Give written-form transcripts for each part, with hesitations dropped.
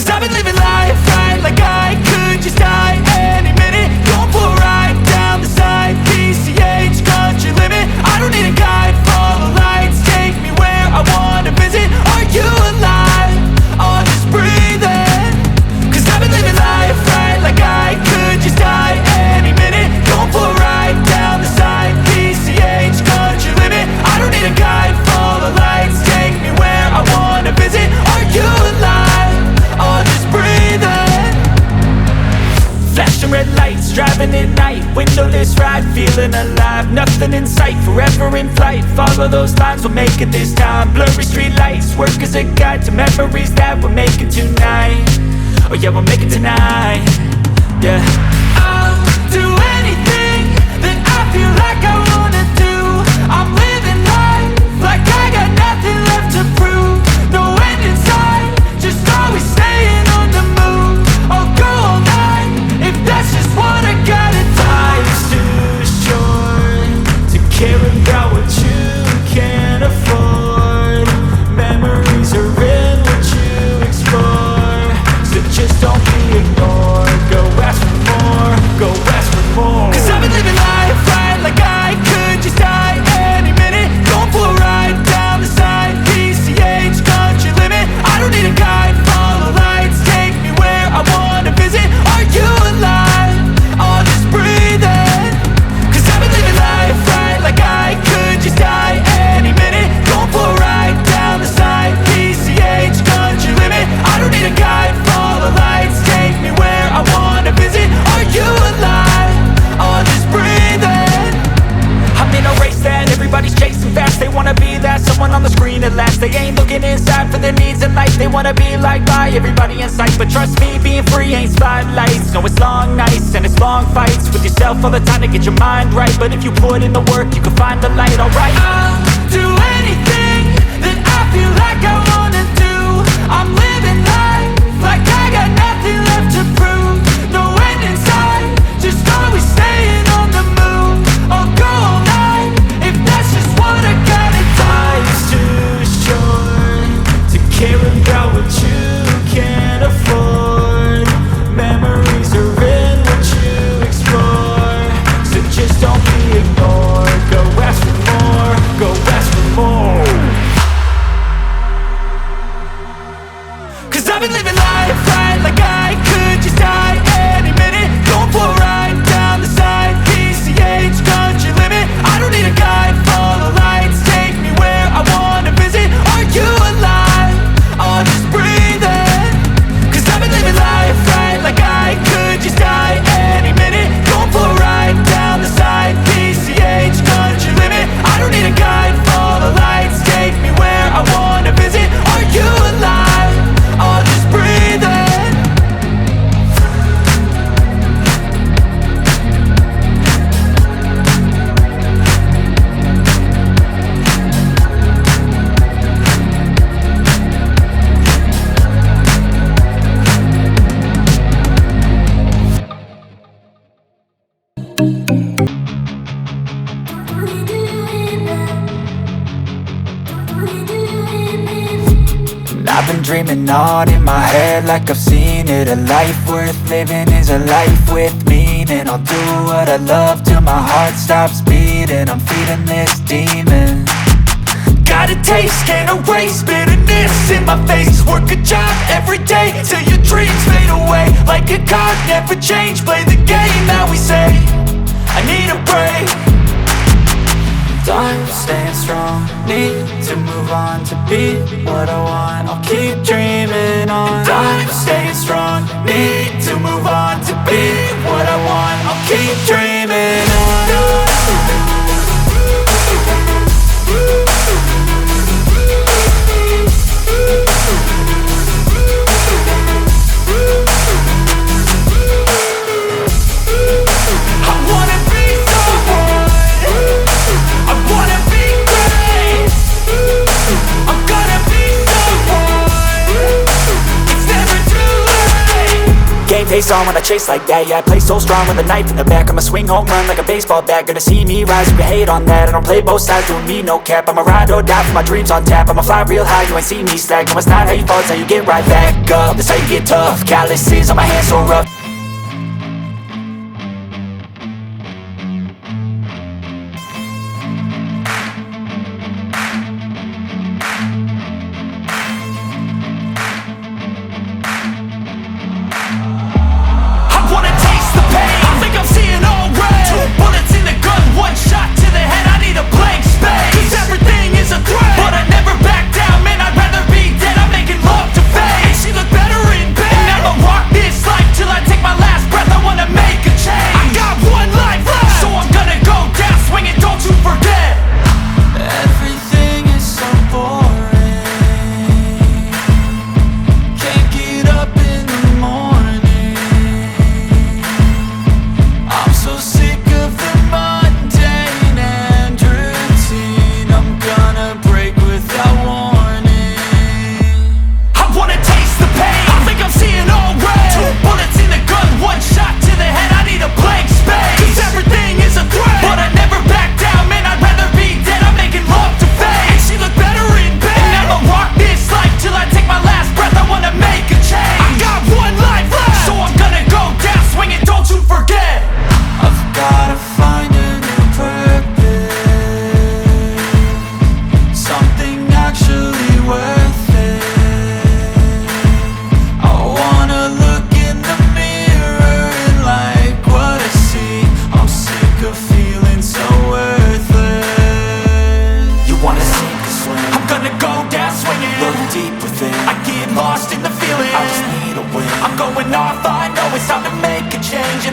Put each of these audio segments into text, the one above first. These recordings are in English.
Cause I've been living life right like I could just die any minute. Going for a ride down the side, PCH, country limit. I don't need a guide, follow lights, take me where I wanna visit. Are you alive? Or just breathing? Cause I've been living life right like I could just die any minute. Going for a ride down the side, PCH, country limit. I don't need a guide, follow lights, take me where I wanna visit. Are you alive? Or just breathing? Flashing red lights, driving at night, windowless ride, feeling alive. Nothing in sight, forever in flight. Follow those lines, we'll make it this time. Blurry street lights, work as a guide to memories that we're making tonight. Oh yeah, we'll make it tonight. Yeah. I'll do anything that I feel like I wanna do. I'm living life like I got nothing left to prove. No end in sight, just always staying on the move. I'll go all night if that's just what I gotta do. Life's too short to care about what you can't afford. Memories are in what you explore, so just don't be ignored. Go ask for more, go ask for more. Cause I've been living life right like I could just die any minute. Going for a ride down the side, PCH, country limit. I don't need a guide, follow lights, take me where I wanna visit. Are you alive? Or just breathing? Cause I've been living life right like I could just die any minute. Going for a ride down the side, PCH, country limit. I don't need a guide, follow lights, take me where I wanna visit. Are you alive? Or just breathing? I'm in a race that everybody's chasing fast. They wanna be that someone on the screen at last. They ain't looking inside for their needs in life. They wanna be liked by everybody in sight. But trust me, being free ain't spotlights. No, it's long nights and it's long fights with yourself all the time to get your mind right. But if you put in the work, you can find the light, alright. I'll do anything that I feel like I wanna do. I'm living life like I got nothing left to prove. No end in sight, just always staying on the move. I'll go all night if that's just what I gotta do. Life's too short to care about what you can't afford. Memories are in what you explore, so just don't be ignored. Go ask for more, go ask for more. Cause I've been living life right like I could just die any minute. Going for a ride down the side, PCH, country limit. I don't need a guide, follow lights, take me where I wanna visit. Are you alive? Or just breathing? Cause I've been living life right like I could just die any minute. Going for a ride down the side, PCH, country limit. I don't need a guide, follow lights, take me where I wanna visit. Are you alive? Or just breathing? I've been dreaming on in my head like I've seen it. A life worth living is a life with meaning. I'll do what I love till my heart stops beating. I'm feeding this demon. Got a taste, can't erase bitterness in my face. Work a job every day till your dreams fade away. Like a card, never change, play the game that we say. I need a break. I'm staying strong, need to move on to be what I want. I'll keep dreaming on. I'm staying strong, need to move on to be what I want. I'll keep dreaming on. face on when I chase like that. Yeah, I play so strong with a knife in the back. I'ma swing home run like a baseball bat. Gonna see me rise, you can hate on that. I don't play both sides, doing me no cap. I'ma ride or die for my dreams on tap. I'ma fly real high, you ain't see me slack. No, it's not how you fall, it's how you get right back up. That's how you get tough. Calluses on my hands so rough.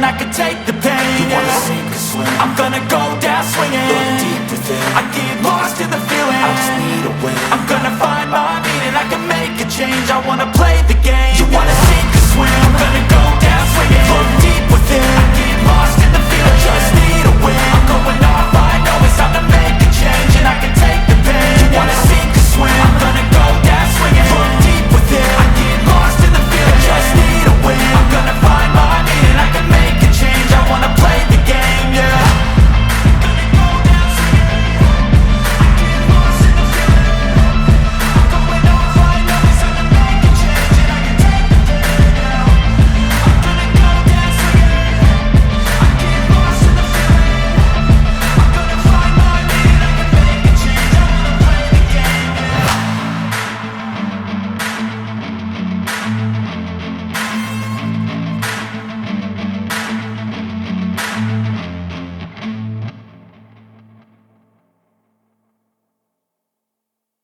I can take the pain. You wanna sink or swim? I'm gonna go down swinging. Look deep within. I get lost in the feeling. I just need a win. I'm gonna find my meaning. I can make a change. I wanna play the game. You wanna sink or swim? I'm gonna go